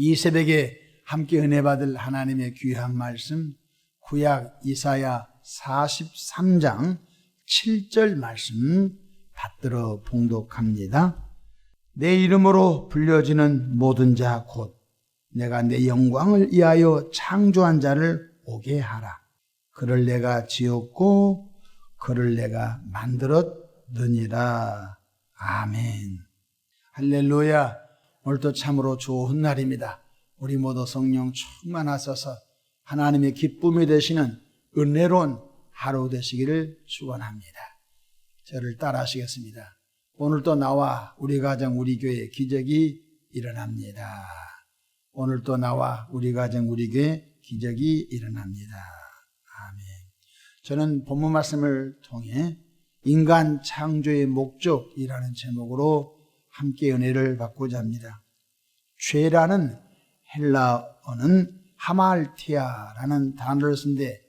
이 새벽에 함께 은혜 받을 하나님의 귀한 말씀, 구약 이사야 43장 7절 말씀 받들어 봉독합니다. 내 이름으로 불려지는 모든 자 곧 내가 내 영광을 위하여 창조한 자를 오게 하라. 그를 내가 지었고 그를 내가 만들었느니라. 아멘. 할렐루야. 오늘도 참으로 좋은 날입니다. 우리 모두 성령 충만하셔서 하나님의 기쁨이 되시는 은혜로운 하루 되시기를 축원합니다. 저를 따라 하시겠습니다. 오늘도 나와 우리 가정 우리 교회 기적이 일어납니다. 오늘도 나와 우리 가정 우리 교회 기적이 일어납니다. 아멘. 저는 본문 말씀을 통해 인간 창조의 목적이라는 제목으로 함께 은혜를 받고자 합니다. 죄라는 헬라어는 하말티아라는 단어를 쓴데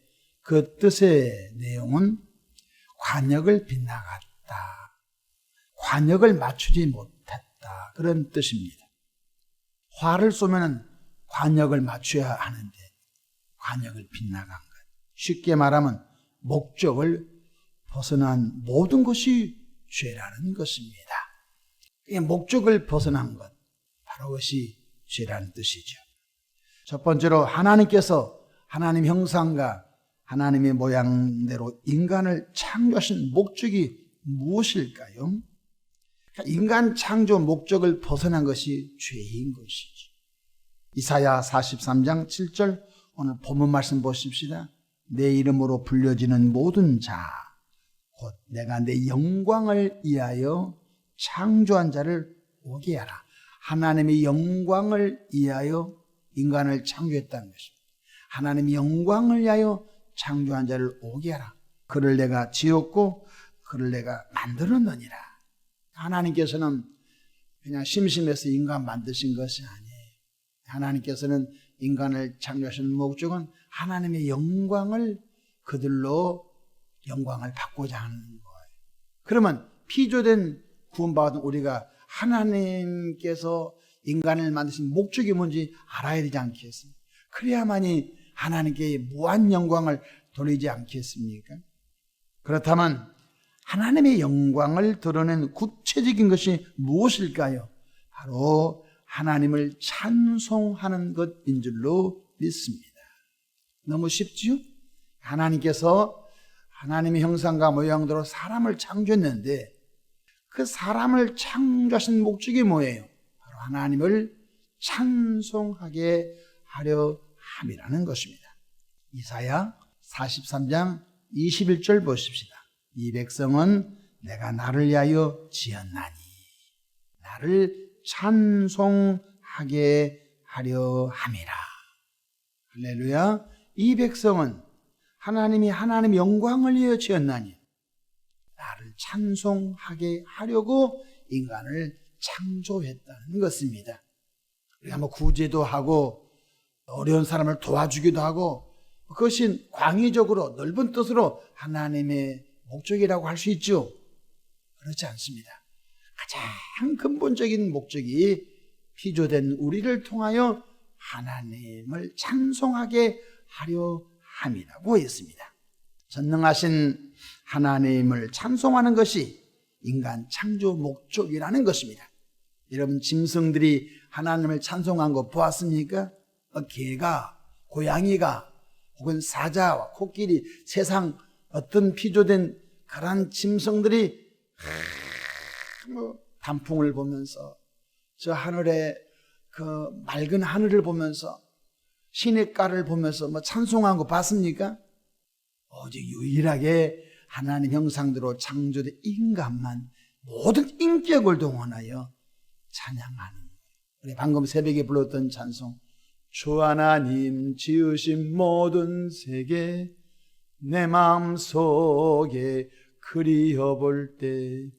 그 뜻의 내용은 관역을 빗나갔다, 관역을 맞추지 못했다, 그런 뜻입니다. 화를 쏘면 관역을 맞춰야 하는데 관역을 빗나간 것, 쉽게 말하면 목적을 벗어난 모든 것이 죄라는 것입니다. 목적을 벗어난 것, 바로 그것이 죄라는 뜻이죠. 첫 번째로 하나님께서 하나님 형상과 하나님의 모양대로 인간을 창조하신 목적이 무엇일까요? 인간 창조 목적을 벗어난 것이 죄인 것이죠. 이사야 43장 7절 오늘 본문 말씀 보십시다. 내 이름으로 불려지는 모든 자 곧 내가 내 영광을 위하여 창조한 자를 오게 하라. 하나님의 영광을 위하여 인간을 창조했다는 것입니다. 하나님의 영광을 위하여 창조한 자를 오게 하라. 그를 내가 지었고 그를 내가 만들었느니라. 하나님께서는 그냥 심심해서 인간 만드신 것이 아니에요. 하나님께서는 인간을 창조하신 목적은 하나님의 영광을 그들로 영광을 받고자 하는 거예요. 그러면 피조된 구원받은 우리가 하나님께서 인간을 만드신 목적이 뭔지 알아야 되지 않겠습니까? 그래야만이 하나님께 무한 영광을 돌리지 않겠습니까? 그렇다면 하나님의 영광을 드러낸 구체적인 것이 무엇일까요? 바로 하나님을 찬송하는 것인 줄로 믿습니다. 너무 쉽지요? 하나님께서 하나님의 형상과 모양대로 사람을 창조했는데 그 사람을 창조하신 목적이 뭐예요? 바로 하나님을 찬송하게 하려 함이라는 것입니다. 이사야 43장 21절 보십시다. 이 백성은 내가 나를 위하여 지었나니 나를 찬송하게 하려 함이라. 할렐루야. 이 백성은 하나님이 하나님의 영광을 위하여 지었나니 나를 찬송하게 하려고 인간을 창조했다는 것입니다. 우리가 구제도 하고 어려운 사람을 도와주기도 하고 그것이 광의적으로 넓은 뜻으로 하나님의 목적이라고 할 수 있죠. 그렇지 않습니다. 가장 근본적인 목적이 피조된 우리를 통하여 하나님을 찬송하게 하려 함이라고 했습니다. 전능하신 하나님을 찬송하는 것이 인간 창조 목적이라는 것입니다. 여러분 짐승들이 하나님을 찬송한 거 보았습니까? 개가, 고양이가 혹은 사자와 코끼리, 세상 어떤 피조된 그런 짐승들이 단풍을 보면서 저 하늘에 그 맑은 하늘을 보면서 시냇가를 보면서 찬송한 거 봤습니까? 오직 유일하게 하나님 형상대로 창조된 인간만 모든 인격을 동원하여 찬양하는 거예요. 우리 방금 새벽에 불렀던 찬송, 주 하나님 지으신 모든 세계 내 마음속에 그리워볼 때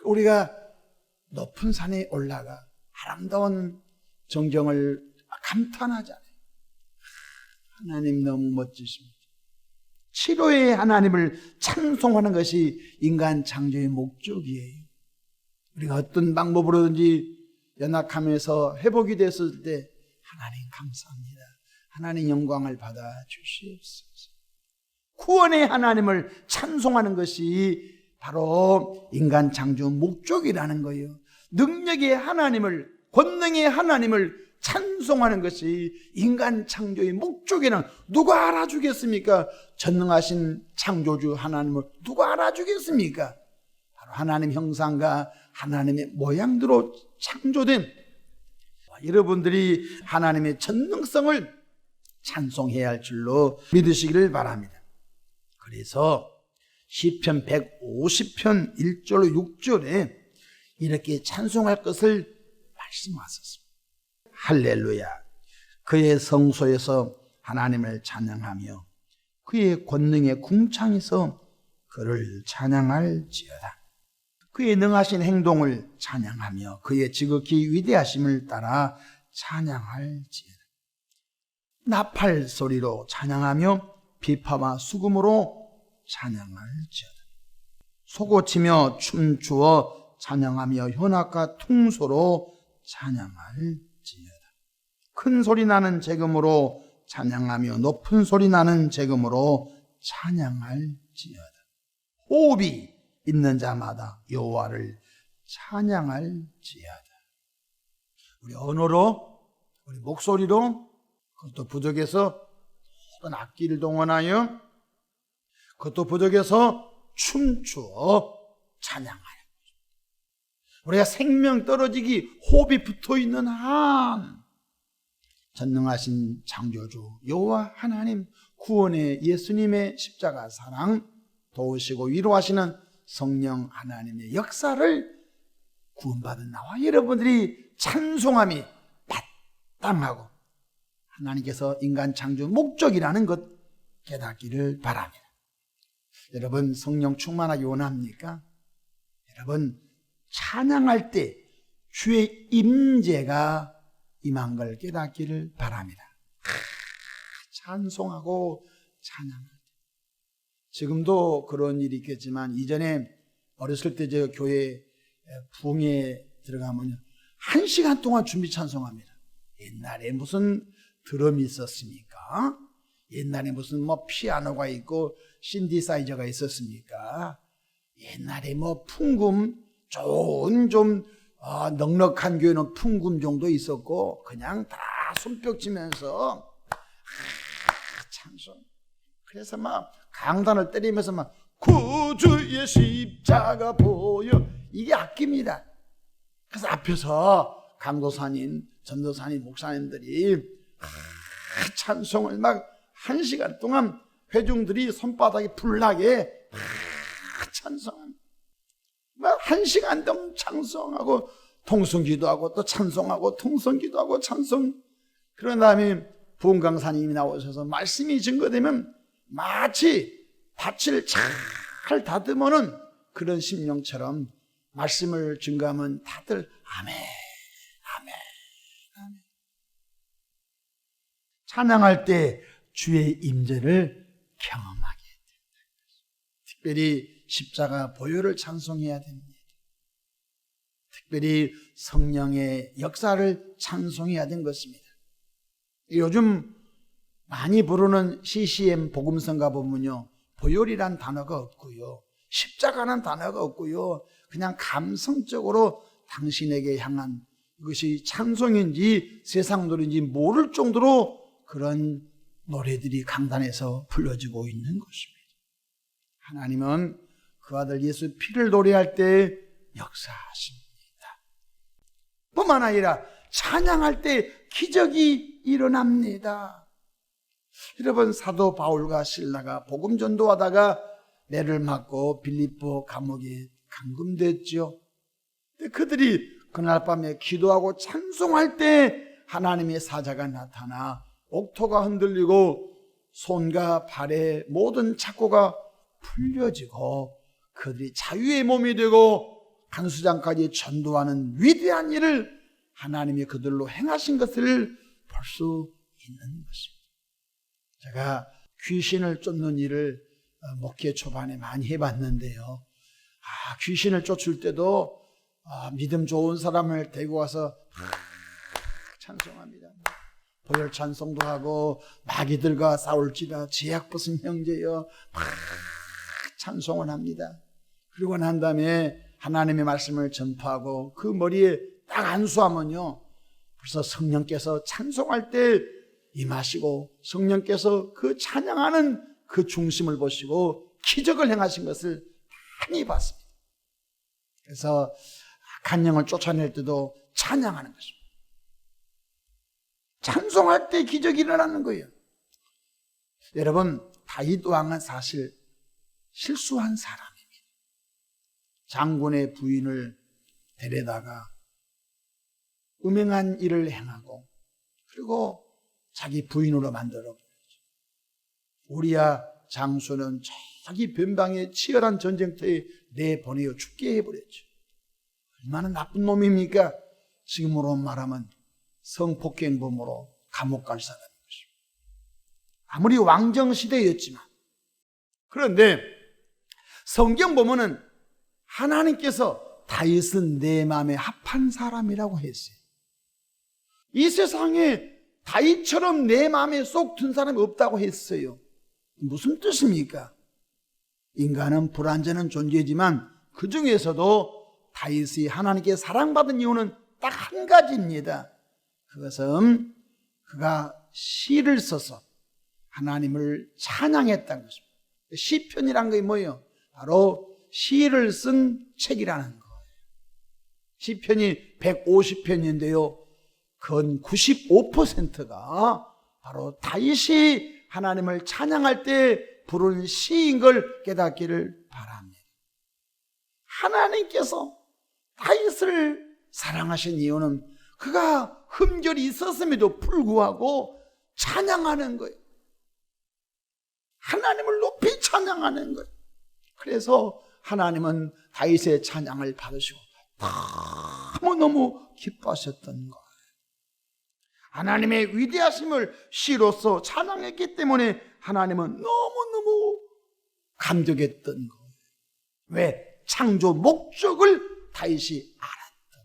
우리가 높은 산에 올라가 아름다운 정경을 감탄하잖아요. 하나님 너무 멋지십니다. 치료의 하나님을 찬송하는 것이 인간 창조의 목적이에요. 우리가 어떤 방법으로든지 연약하면서 회복이 됐을 때 하나님 감사합니다. 하나님 영광을 받아 주시옵소서. 구원의 하나님을 찬송하는 것이 바로 인간 창조 목적이라는 거예요. 능력의 하나님을, 권능의 하나님을 찬송하는 것이 인간 창조의 목적이라는, 누가 알아주겠습니까? 전능하신 창조주 하나님을 누가 알아주겠습니까? 바로 하나님 형상과 하나님의 모양대로 창조된 여러분들이 하나님의 전능성을 찬송해야 할 줄로 믿으시기를 바랍니다. 그래서 시편 150편 1절로 6절에 이렇게 찬송할 것을 말씀하셨습니다. 할렐루야, 그의 성소에서 하나님을 찬양하며 그의 권능의 궁창에서 그를 찬양할지어다. 그의 능하신 행동을 찬양하며 그의 지극히 위대하심을 따라 찬양할지어다. 나팔 소리로 찬양하며 비파와 수금으로 찬양할지어다. 소고치며 춤추어 찬양하며 현악과 퉁소로 찬양할지어다. 큰 소리 나는 제금으로 찬양하며 높은 소리 나는 제금으로 찬양할지어다. 호흡이 있는 자마다 여호와를 찬양할지어다. 우리 언어로, 우리 목소리로, 그것도 부족해서 모든 악기를 동원하여, 그것도 부족해서 춤추어 찬양하여, 우리가 생명 떨어지기 호흡이 붙어있는 한 전능하신 창조주 여호와 하나님, 구원의 예수님의 십자가 사랑, 도우시고 위로하시는 성령 하나님의 역사를 구원받은 나와 여러분들이 찬송함이 마땅하고 하나님께서 인간 창조 목적이라는 것 깨닫기를 바랍니다. 여러분, 성령 충만하기 원합니까? 여러분, 찬양할 때 주의 임재가 임한 걸 깨닫기를 바랍니다. 찬송하고 찬양할 때. 지금도 그런 일이 있겠지만 이전에 어렸을 때 제가 교회 부흥에 들어가면 1시간 동안 준비 찬송합니다. 옛날에 무슨 드럼이 있었습니까? 옛날에 무슨 피아노가 있고 신디사이저가 있었습니까? 옛날에 풍금, 좋은 좀 넉넉한 교회는 풍금 정도 있었고 그냥 다 손뼉 치면서 찬송. 그래서 강단을 때리면서 구주의 십자가 보여, 이게 악기입니다. 그래서 앞에서 강도사님, 전도사님, 목사님들이 찬송을 1시간 동안 회중들이 손바닥이 불나게 찬송합니다. 1시간 동안 찬송하고 통성기도하고 또 찬송하고 통성기도하고 찬송. 그런 다음에 부흥 강사님이 나오셔서 말씀이 증거되면 마치 밭을 잘 다듬어는 그런 심령처럼 말씀을 증거하면 다들 아멘, 아멘, 아멘. 찬양할 때 주의 임재를 경험하게 됩니다. 특별히 십자가 보혈을 찬송해야 됩니다. 특별히 성령의 역사를 찬송해야 되는 것입니다. 요즘 많이 부르는 CCM 복음성가 보면요, 보혈이란 단어가 없고요, 십자가라는 단어가 없고요, 그냥 감성적으로 당신에게 향한 이것이 찬송인지 세상 노래인지 모를 정도로 그런 노래들이 강단에서 불러지고 있는 것입니다. 하나님은 그 아들 예수 피를 노래할 때 역사하십니다. 뿐만 아니라 찬양할 때 기적이 일어납니다. 여러분, 사도 바울과 실라가 복음 전도하다가 매를 맞고 빌립보 감옥에 감금됐죠. 그들이 그날 밤에 기도하고 찬송할 때 하나님의 사자가 나타나 옥토가 흔들리고 손과 발의 모든 착고가 풀려지고 그들이 자유의 몸이 되고 간수장까지 전도하는 위대한 일을 하나님이 그들로 행하신 것을 볼 수 있는 것입니다. 제가 귀신을 쫓는 일을 목회 초반에 많이 해봤는데요, 귀신을 쫓을 때도 믿음 좋은 사람을 데리고 와서 찬송합니다. 보혈 찬송도 하고 마귀들과 싸울지라 지약 벗은 형제여 막 찬송을 합니다. 그리고 난 다음에 하나님의 말씀을 전파하고 그 머리에 딱 안수하면요 벌써 성령께서 찬송할 때 임하시고 성령께서 그 찬양하는 그 중심을 보시고 기적을 행하신 것을 많이 봤습니다. 그래서 악한 영을 쫓아낼 때도 찬양하는 것입니다. 찬송할 때 기적이 일어나는 거예요. 여러분, 다윗 왕은 사실 실수한 사람입니다. 장군의 부인을 데려다가 음행한 일을 행하고 그리고 자기 부인으로 만들어버렸죠. 우리야 장수는 자기 변방에 치열한 전쟁터에 내보내어 죽게 해버렸죠. 얼마나 나쁜 놈입니까? 지금으로 말하면 성폭행범으로 감옥 갈 사람인 것입니다. 아무리 왕정시대였지만. 그런데 성경 보면은 하나님께서 다윗은 내 마음에 합한 사람이라고 했어요. 이 세상에 다윗처럼 내 마음에 쏙 든 사람이 없다고 했어요. 무슨 뜻입니까? 인간은 불완전한 존재지만 그 중에서도 다윗이 하나님께 사랑받은 이유는 딱 한 가지입니다. 그것은 그가 시를 써서 하나님을 찬양했다는 것입니다. 시편이란 게 뭐예요? 바로 시를 쓴 책이라는 거예요. 시편이 150편인데요. 건 95%가 바로 다윗이 하나님을 찬양할 때 부른 시인 걸 깨닫기를 바랍니다. 하나님께서 다윗을 사랑하신 이유는 그가 흠결이 있었음에도 불구하고 찬양하는 거예요. 하나님을 높이 찬양하는 거예요. 그래서 하나님은 다윗의 찬양을 받으시고 너무너무 기뻐하셨던 거예요. 하나님의 위대하심을 시로서 찬양했기 때문에 하나님은 너무너무 감격했던 거예요. 왜? 창조 목적을 다윗이 알았던.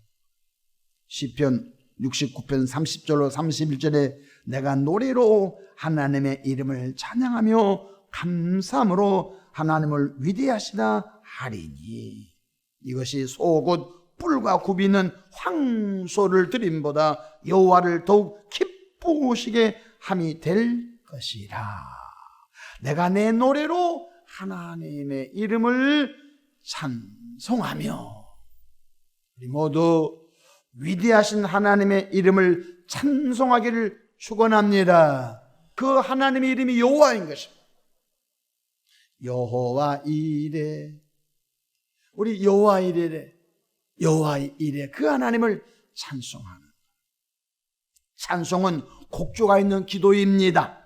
시편 69편 30절로 31절에 내가 노래로 하나님의 이름을 찬양하며 감사함으로 하나님을 위대하시다 하리니 이것이 소곧 뿔과 굽이는 황소를 드림보다 여호와를 더욱 기쁘시게 함이 될 것이라. 내가 내 노래로 하나님의 이름을 찬송하며 우리 모두 위대하신 하나님의 이름을 찬송하기를 축원합니다. 그 하나님의 이름이 여호와인 것입니다. 여호와 이레 우리 여호와 이레 여호와 이레 그 하나님을 찬송하는 찬송은 곡조가 있는 기도입니다.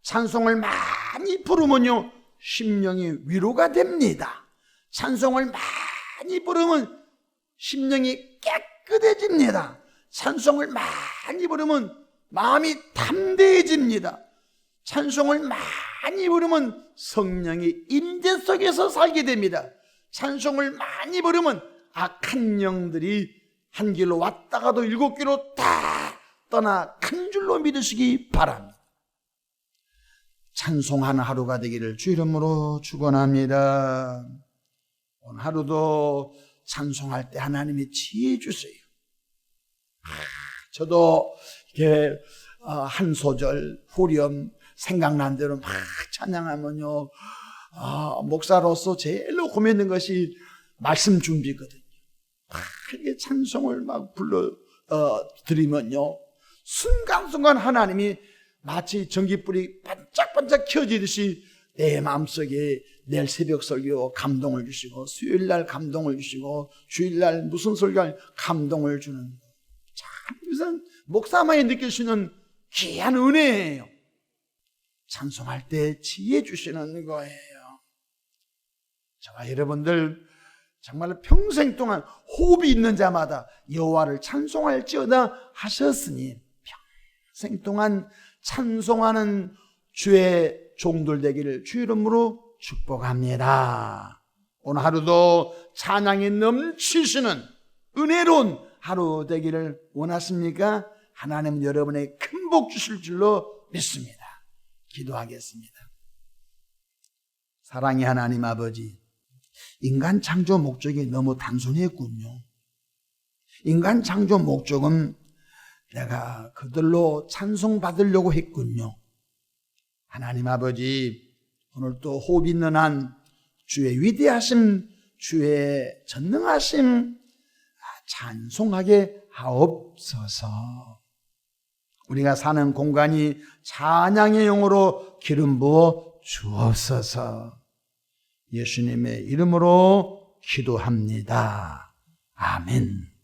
찬송을 많이 부르면요 심령이 위로가 됩니다. 찬송을 많이 부르면 심령이 깨끗해집니다. 찬송을 많이 부르면 마음이 담대해집니다. 찬송을 많이 부르면 성령이 임재 속에서 살게 됩니다. 찬송을 많이 부르면 악한 영들이 한 길로 왔다가도 7길로 다 떠나 간 줄로 믿으시기 바랍니다. 찬송하는 하루가 되기를 주 이름으로 축원합니다. 오늘 하루도 찬송할 때 하나님이 지혜 주세요. 저도 이렇게 한 소절 후렴 생각난 대로 막 찬양하면요 목사로서 제일 고민된 것이 말씀 준비거든요. 이렇게 찬송을 막 불러 드리면요 순간순간 하나님이 마치 전깃불이 반짝반짝 켜지듯이 내 마음속에 내일 새벽 설교 감동을 주시고 수요일날 감동을 주시고 주일날 무슨 설교할 감동을 주는 참 이것은 목사만이 느낄 수 있는 귀한 은혜예요. 찬송할 때 지혜 주시는 거예요. 저와 여러분들 정말 평생 동안 호흡이 있는 자마다 여호와를 찬송할지어다 하셨으니 평생 동안 찬송하는 주의 종들 되기를 주 이름으로 축복합니다. 오늘 하루도 찬양이 넘치시는 은혜로운 하루 되기를 원하십니까? 하나님 여러분의 큰 복 주실 줄로 믿습니다. 기도하겠습니다. 사랑의 하나님 아버지, 인간 창조 목적이 너무 단순했군요. 인간 창조 목적은 내가 그들로 찬송받으려고 했군요. 하나님 아버지, 오늘 또 호흡 있는 한 주의 위대하심, 주의 전능하심 찬송하게 하옵소서. 우리가 사는 공간이 찬양의 영으로 기름 부어 주옵소서. 예수님의 이름으로 기도합니다. 아멘.